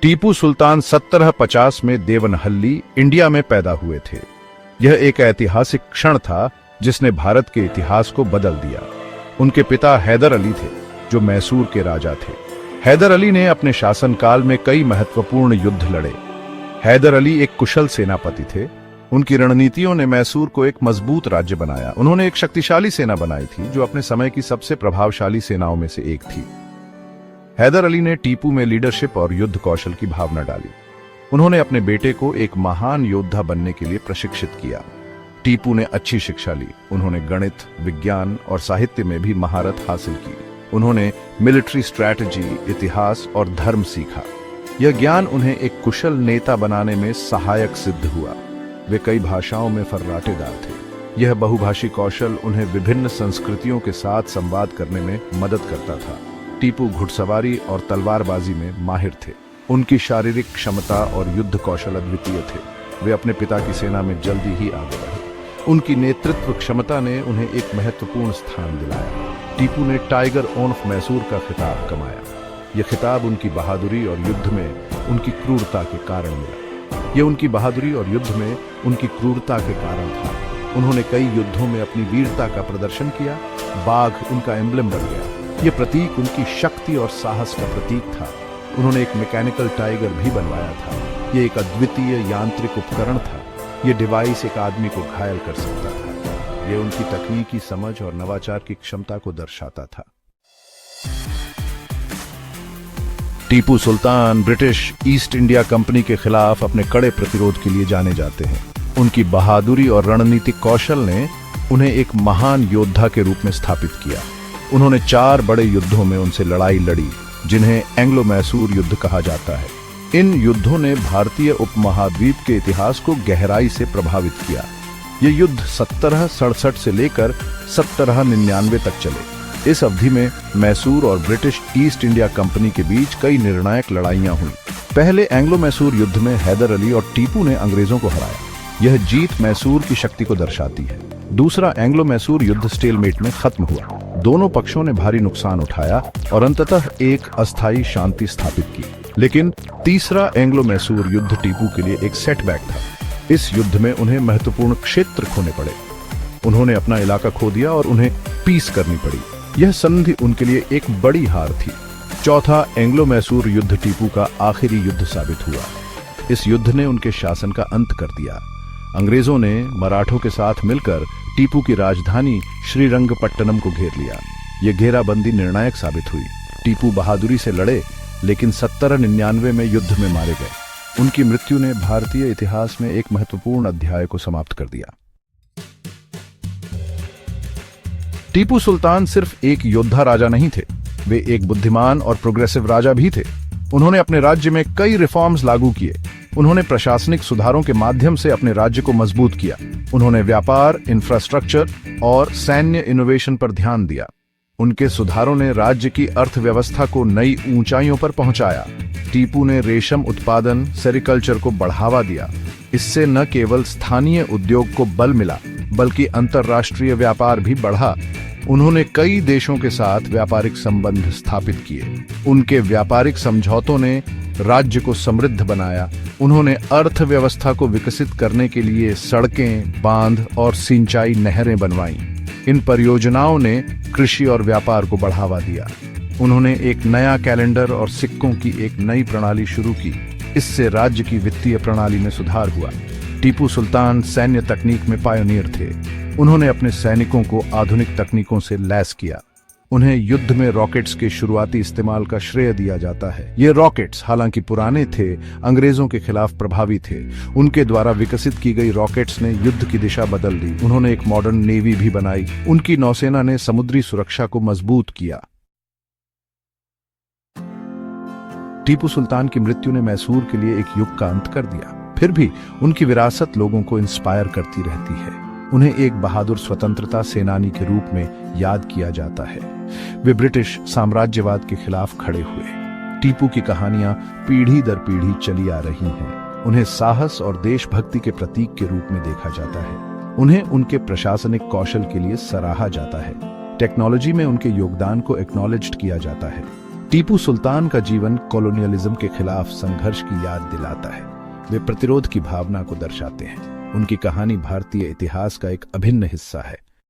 टीपू सुल्तान 1750 में देवनहल्ली, इंडिया में पैदा हुए थे। यह एक ऐतिहासिक क्षण था जिसने भारत के इतिहास को बदल दिया। उनके पिता हैदर अली थे, जो मैसूर के राजा थे। हैदर अली ने अपने शासनकाल में कई महत्वपूर्ण युद्ध लड़े। हैदर अली एक कुशल सेनापति थे। उनकी रणनीतियों ने मैसूर को एक मजबूत राज्य बनाया। उन्होंने एक शक्तिशाली सेना बनाई थी, जो अपने समय की सबसे प्रभावशाली सेनाओं में से एक थी। हैदर अली ने टीपू में लीडरशिप और युद्ध कौशल की भावना डाली। उन्होंने अपने बेटे को एक महान योद्धा बनने के लिए प्रशिक्षित किया। टीपू ने अच्छी शिक्षा ली। उन्होंने गणित, विज्ञान और साहित्य में भी महारत हासिल की। उन्होंने मिलिट्री स्ट्रैटेजी, इतिहास और धर्म सीखा। यह ज्ञान उन्हें एक कुशल नेता बनाने में सहायक सिद्ध हुआ। वे कई भाषाओं में फर्राटेदार थे। यह बहुभाषी कौशल उन्हें विभिन्न संस्कृतियों के साथ संवाद करने में मदद करता था। टीपू घुड़सवारी और तलवारबाजी में माहिर थे। उनकी शारीरिक क्षमता और युद्ध कौशल अद्वितीय थे। वे अपने पिता की सेना में जल्दी ही आगे बढ़े। उनकी नेतृत्व क्षमता ने उन्हें एक महत्वपूर्ण स्थान दिलाया। टीपू ने टाइगर ऑफ मैसूर का खिताब कमाया। यह खिताब उनकी बहादुरी और युद्ध में उनकी क्रूरता के कारण मिला। यह उनकी बहादुरी और युद्ध में उनकी क्रूरता के कारण था। उन्होंने कई युद्धों में अपनी वीरता का प्रदर्शन किया। बाघ उनका एम्ब्लेम बन गया। यह प्रतीक उनकी शक्ति और साहस का प्रतीक था। उन्होंने एक मैकेनिकल टाइगर भी बनवाया था। यह एक अद्वितीय यांत्रिक उपकरण था। यह डिवाइस एक आदमी को घायल कर सकता था। यह उनकी तकनीकी समझ और नवाचार की क्षमता को दर्शाता था। Tipu Sultan British east India company के खिलाफ अपने कड़े प्रतिरोध के लिए जाने जाते हैं। उनकी बहादुरी और रणनीतिक कौशल ने उन्हें एक महान योद्धा के रूप में स्थापित किया। उन्होंने 4 बड़े युद्धों में उनसे लड़ाई लड़ी, जिन्हें एंग्लो मैसूर युद्ध कहा जाता है। इन युद्धों ने भारतीय उपमहाद्वीप के इतिहास को गहराई से प्रभावित किया। ये युद्ध 1767 से लेकर 1799 तक चले। इस अवधि में मैसूर और ब्रिटिश ईस्ट इंडिया कंपनी के बीच कई निर्णायक लड़ाइयां हुई। पहले एंग्लो मैसूर युद्ध में हैदर अली और टीपू ने अंग्रेजों को हराया। यह जीत मैसूर की शक्ति को दर्शाती है। दूसरा एंग्लो मैसूर युद्ध स्टेलमेट में खत्म हुआ। दोनों पक्षों ने भारी नुकसान उठाया और अंततः एक अस्थायी शांति स्थापित की। लेकिन तीसरा एंग्लो मैसूर युद्ध टीपू के लिए एक सेटबैक था। इस युद्ध में उन्हें महत्वपूर्ण क्षेत्र खोने पड़े। उन्होंने अपना इलाका खो दिया और उन्हें पीस करनी पड़ी। यह संधि उनके लिए एक बड़ी हार थी। चौथा एंग्लो मैसूर युद्ध टीपू का आखिरी युद्ध साबित हुआ। इस युद्ध ने उनके शासन का अंत कर दिया। अंग्रेजों ने मराठों के साथ मिलकर टीपू की राजधानी श्रीरंगपट्टनम को घेर लिया। यह घेराबंदी निर्णायक साबित हुई। टीपू बहादुरी से लड़े, लेकिन 1799 में युद्ध में मारे गए। उनकी मृत्यु ने भारतीय इतिहास में एक महत्वपूर्ण अध्याय को समाप्त कर दिया। टीपू सुल्तान सिर्फ एक योद्धा राजा नहीं थे, वे एक बुद्धिमान और प्रोग्रेसिव राजा भी थे। उन्होंने अपने राज्य में कई रिफॉर्म्स लागू किए। उन्होंने प्रशासनिक सुधारों के माध्यम से अपने राज्य को मजबूत किया। उन्होंने व्यापार, इंफ्रास्ट्रक्चर और सैन्य इनोवेशन पर ध्यान दिया। उनके सुधारों ने राज्य की अर्थव्यवस्था को नई ऊंचाइयों पर पहुंचाया। टीपू ने रेशम उत्पादन, सेरिकल्चर को बढ़ावा दिया। इससे न केवल स्थानीय उद्योग को बल मिला, बल्कि अंतर्राष्ट्रीय व्यापार भी बढ़ा। उन्होंने कई देशों के साथ व्यापारिक संबंध स्थापित किए। उनके व्यापारिक समझौतों ने राज्य को समृद्ध बनाया। उन्होंने अर्थव्यवस्था को विकसित करने के लिए सड़कें, बांध और सिंचाई नहरें बनवाईं। इन परियोजनाओं ने कृषि और व्यापार को बढ़ावा दिया। उन्होंने एक नया कैलेंडर और सिक्कों की एक नई प्रणाली शुरू की। इससे राज्य की वित्तीय प्रणाली में सुधार हुआ। टीपू सुल्तान सैन्य तकनीक में पायोनियर थे। उन्होंने अपने सैनिकों को आधुनिक तकनीकों से लैस किया। उन्हें युद्ध में रॉकेट्स के शुरुआती इस्तेमाल का श्रेय दिया जाता है। ये रॉकेट्स हालांकि पुराने थे, अंग्रेजों के खिलाफ प्रभावी थे। उनके द्वारा विकसित की गई रॉकेट्स ने युद्ध की दिशा बदल दी। उन्होंने एक मॉडर्न नेवी भी बनाई। उनकी नौसेना ने समुद्री सुरक्षा को मजबूत किया। टीपू सुल्तान की मृत्यु ने मैसूर के लिए एक युग का अंत कर दिया। फिर भी उनकी विरासत लोगों को इंस्पायर करती रहती है। उन्हें एक बहादुर स्वतंत्रता सेनानी के रूप में याद किया जाता है। वे ब्रिटिश साम्राज्यवाद के खिलाफ खड़े हुए। टीपू की कहानियां पीढ़ी दर पीढ़ी चली आ रही हैं। उन्हें साहस और देशभक्ति के प्रतीक के रूप में देखा जाता है। उन्हें उनके प्रशासनिक कौशल के लिए सराहा जाता है। टेक्नोलॉजी में उनके योगदान को एक्नॉलेज्ड किया जाता है। टीपू सुल्तान का जीवन कॉलोनियलिज्म के खिलाफ संघर्ष की याद दिलाता है। वे प्रतिरोध की भावना को दर्शाते हैं। उनकी कहानी भारतीय इतिहास का एक अभिन्न हिस्सा है।